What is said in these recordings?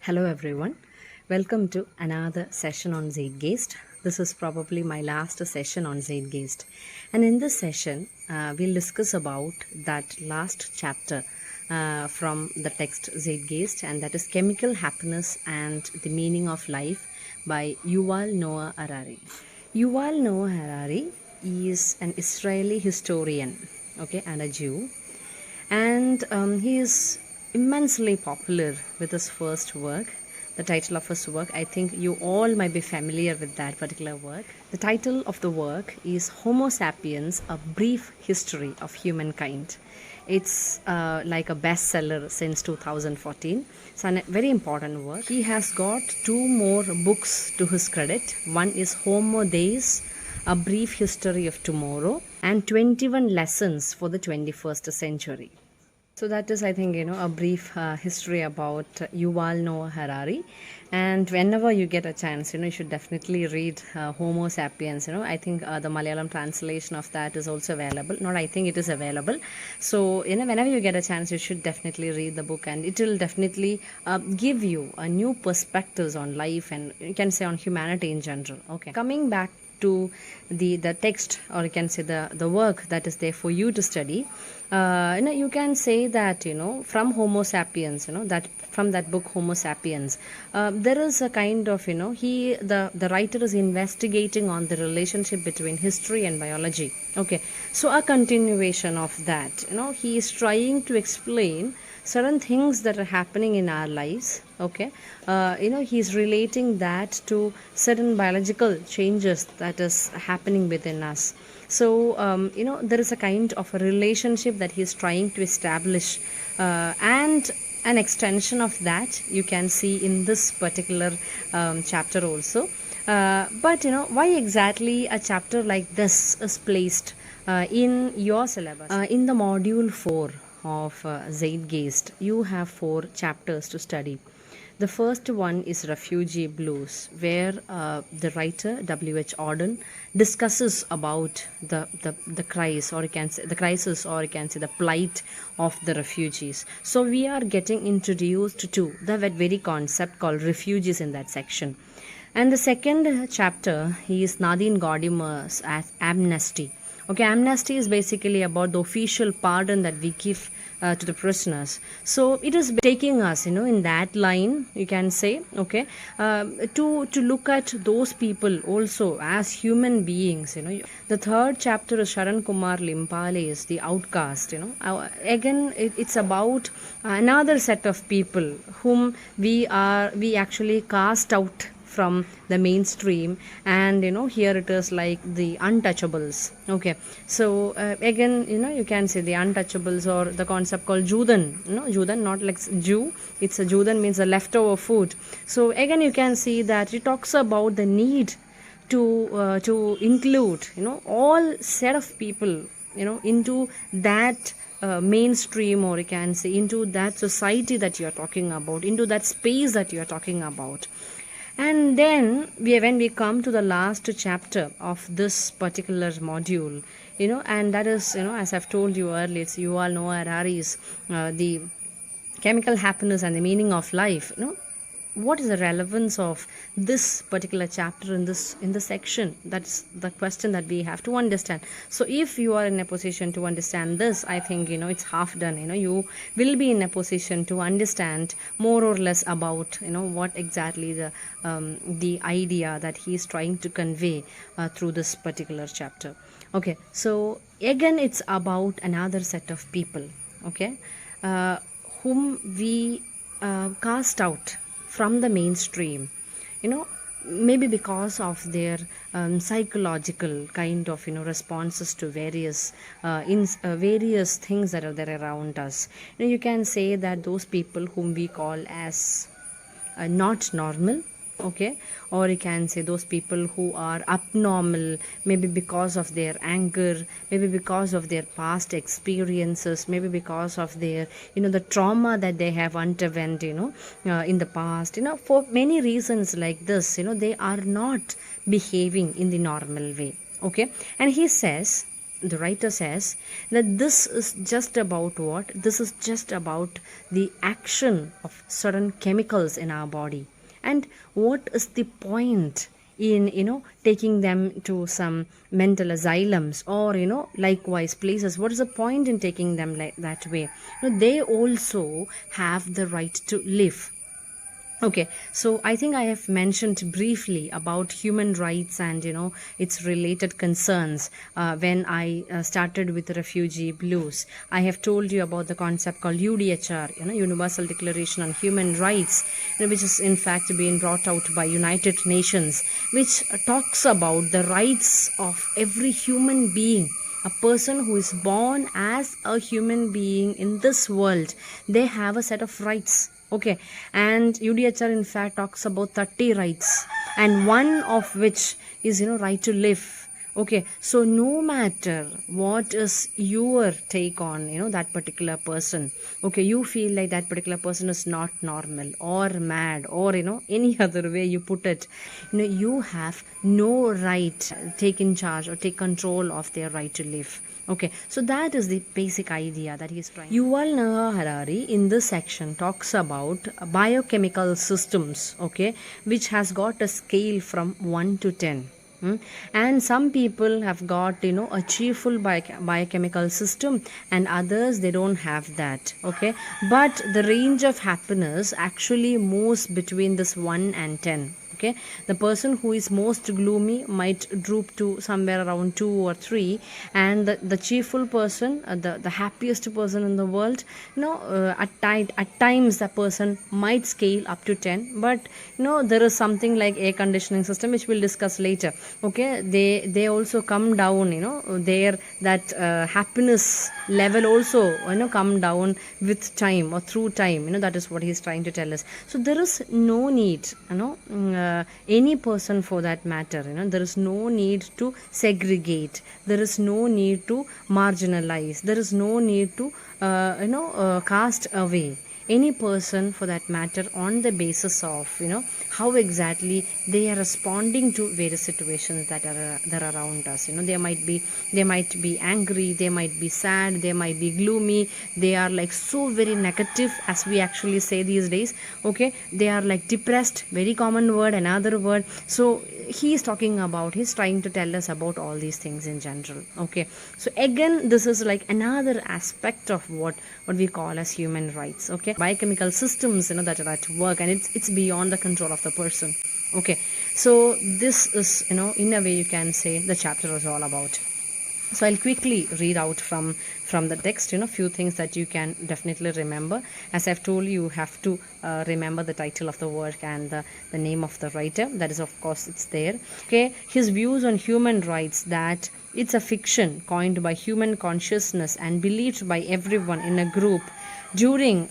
Hello everyone. Welcome to another session on Zeitgeist. This is probably my last session on Zeitgeist. And in this session, we'll discuss about that last chapter from the text Zeitgeist, and that is Chemical Happiness and the Meaning of Life by Yuval Noah Harari. Yuval Noah Harari is an Israeli historian, okay, and a Jew. And he is immensely popular with his first work. The title of his work, I think you all might be familiar with that particular work. The title of the work is Homo Sapiens, A Brief History of Humankind. It's like a bestseller since 2014. It's a very important work. He has got two more books to his credit. One is Homo Deus, A Brief History of Tomorrow, and 21 Lessons for the 21st Century. So that is, I think, a brief history about Yuval Noah Harari. And whenever you get a chance, you should definitely read Homo Sapiens. I think the Malayalam translation of that is also available. Not I think, it is available. So, whenever you get a chance, you should definitely read the book, and it will definitely give you a new perspectives on life, and you can say on humanity in general. Okay, coming back to the text, or you can say the work that is there for you to study. You can say that from Homo Sapiens, that from that book Homo Sapiens, there is a kind of the writer is investigating on the relationship between history and biology. Okay, so a continuation of that. He is trying to explain certain things that are happening in our lives. Okay, he's relating that to certain biological changes that is happening within us. So there is a kind of a relationship that he's trying to establish, and an extension of that you can see in this particular chapter also. But why exactly a chapter like this is placed in your syllabus? In the module 4 of Zeitgeist, you have 4 chapters to study. The first one is Refugee Blues, where the writer W.H. Auden discusses about the crisis, or you can say the crisis, or you can say the plight of the refugees. So we are getting introduced to the very concept called refugees in that section. And the second chapter is Nadine Gordimer's Amnesty. Okay, amnesty is basically about the official pardon that we give to the prisoners. So it is taking us, in that line, you can say, okay, to look at those people also as human beings. The third chapter is Sharan Kumar Limpale's The Outcast. Again, it's about another set of people whom we actually cast out from the mainstream, and here it is like the untouchables. Okay, so again, you can say the untouchables, or the concept called Judan. Judan, not like Jew, it's a Judan, means the leftover food. So again, you can see that it talks about the need to include all set of people into that mainstream, or you can say into that society that you are talking about, into that space that you are talking about. And then when we come to the last chapter of this particular module, and that is, as I've told you earlier, it's Yuval Noah Harari's The Chemical Happiness and the Meaning of Life. What is the relevance of this particular chapter in this section? That's the question that we have to understand. So if you are in a position to understand this, I think it's half done. You will be in a position to understand more or less about what exactly the idea that he is trying to convey through this particular chapter. Okay, so again, it's about another set of people, okay, whom we cast out from the mainstream, maybe because of their psychological kind of responses to various various things that are there around us. You can say that those people whom we call as not normal, okay, or you can say those people who are abnormal, maybe because of their anger, maybe because of their past experiences, maybe because of their the trauma that they have underwent in the past, for many reasons like this, they are not behaving in the normal way. Okay, and he says the writer says that this is just about what? This is just about the action of certain chemicals in our body. And what is the point in taking them to some mental asylums, or likewise places? What is the point in taking them like that way? They also have the right to live. Okay, so I think I have mentioned briefly about human rights and its related concerns when I started with refugee blues. I have told you about the concept called UDHR, Universal Declaration on Human Rights, which is in fact being brought out by United Nations, which talks about the rights of every human being. A person who is born as a human being in this world, they have a set of rights. Okay, and UDHR in fact talks about 30 rights, and one of which is right to live. Okay, so no matter what is your take on that particular person, okay, you feel like that particular person is not normal or mad, or any other way you put it, you have no right to take in charge or take control of their right to live. Okay, so that is the basic idea that he is trying. Yuval Noah Harari in this section talks about biochemical systems, okay, which has got a scale from 1 to 10. And some people have got a cheerful biochemical system, and others they don't have that. Okay, but the range of happiness actually moves between this 1 and 10. Okay, the person who is most gloomy might droop to somewhere around 2 or 3, and the cheerful person, the happiest person in the world, at times the person might scale up to 10. But there is something like air conditioning system, which we'll discuss later. Okay, they also come down, their that happiness level also come down with time or through time. That is what he's trying to tell us. So there is no need any person for that matter, there is no need to segregate, there is no need to marginalize, there is no need to cast away any person for that matter on the basis of how exactly they are responding to various situations that are around us. They might be angry, they might be sad, they might be gloomy, they are like so very negative, as we actually say these days. Okay, they are like depressed, very common word, another word. So he's trying to tell us about all these things in general. Okay, so again, this is like another aspect of what we call as human rights. Okay, biochemical systems that are at work, and it's beyond the control of the person. Okay, so this is in a way you can say the chapter is all about. So I'll quickly read out from the text, few things that you can definitely remember. As I've told you, you have to remember the title of the work and the name of the writer. That is, of course, it's there. Okay, his views on human rights, that it's a fiction coined by human consciousness and believed by everyone in a group during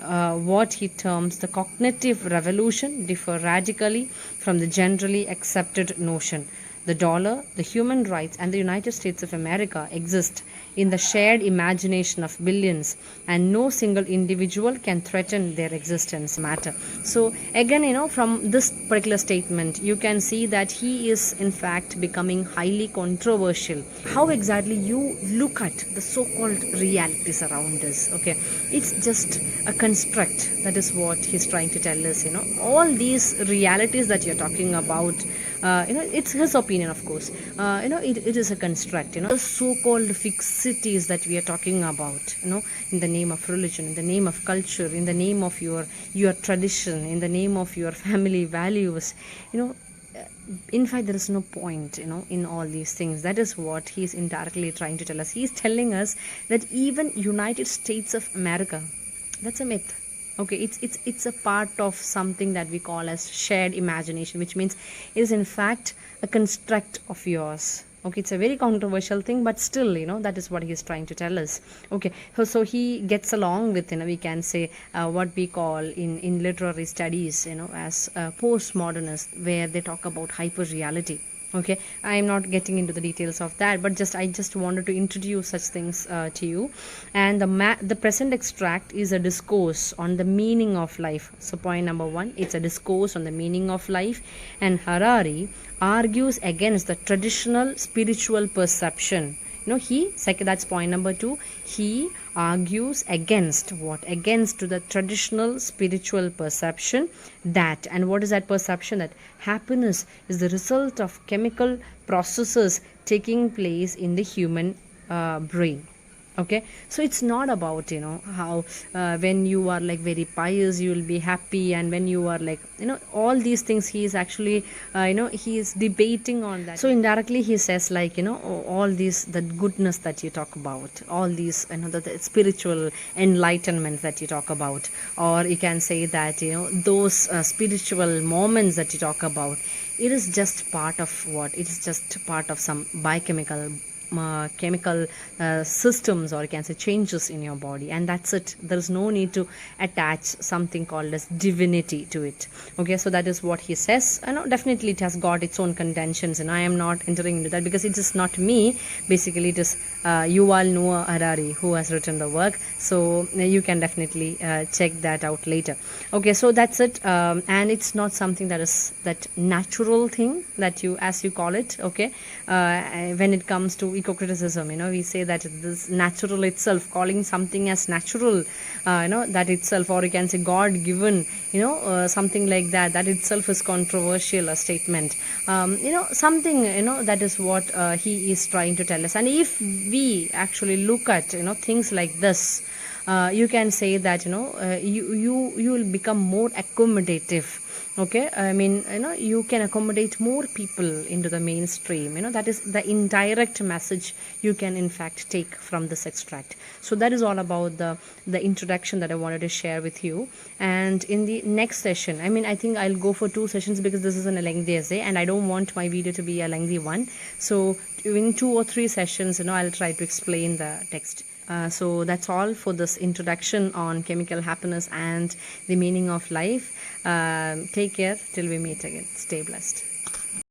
what he terms the cognitive revolution, differ radically from the generally accepted notion. The dollar, the human rights, and the United States of America exist in the shared imagination of billions, and no single individual can threaten their existence matter. So again, from this particular statement, you can see that he is in fact becoming highly controversial. How exactly you look at the so-called realities around us. Okay, it's just a construct. That is what he's trying to tell us. All these realities that you're talking about, it's his opinion, of course. It is a construct. The so-called fixities that we are talking about, in the name of religion, in the name of culture, in the name of your tradition, in the name of your family values, in fact, there is no point, in all these things. That is what he is indirectly trying to tell us. He is telling us that even United States of America, that's a myth. Okay, it's a part of something that we call as shared imagination, which means it is in fact a construct of yours. Okay, it's a very controversial thing, but still, that is what he is trying to tell us. Okay, so he gets along with, we can say, what we call in literary studies, as postmodernist, where they talk about hyper reality. Okay, I am not getting into the details of that, but I just wanted to introduce such things to you. And the present extract is a discourse on the meaning of life. So point number 1, it's a discourse on the meaning of life, and Harari argues against the traditional spiritual perception That's point number 2. He argues against what? Against to the traditional spiritual perception that, and what is that perception? That happiness is the result of chemical processes taking place in the human brain. Okay, so it's not about how when you are like very pious you will be happy, and when you are like all these things. He is actually he is debating on that. So indirectly he says like all these, the goodness that you talk about, all these the spiritual enlightenment that you talk about, or you can say that those spiritual moments that you talk about, it is just part of what? It is just part of some biochemical chemical systems, or you can say changes in your body, and that's it. There is no need to attach something called as divinity to it. Okay, so that is what he says. Definitely it has got its own contentions, and I am not entering into that because it is not me. Basically it is Yuval Noah Harari who has written the work, so you can definitely check that out later. Okay, so that's it. And it's not something that is that natural thing that you, as you call it. Okay, when it comes to eco-criticism, we say that this natural itself, calling something as natural, that itself, or you can say God given, something like that, that itself is controversial, a statement, something, that is what he is trying to tell us. And if we actually look at things like this, you can say that you will become more accommodative. Okay, I mean you can accommodate more people into the mainstream. That is the indirect message you can in fact take from this extract. So that is all about the introduction that I wanted to share with you. And in the next session, I think I'll go for 2 sessions because this is a lengthy essay and I don't want my video to be a lengthy one. So in 2 or 3 sessions, I'll try to explain the text. So that's all for this introduction on chemical happiness and the meaning of life. Take care till we meet again. Stay blessed.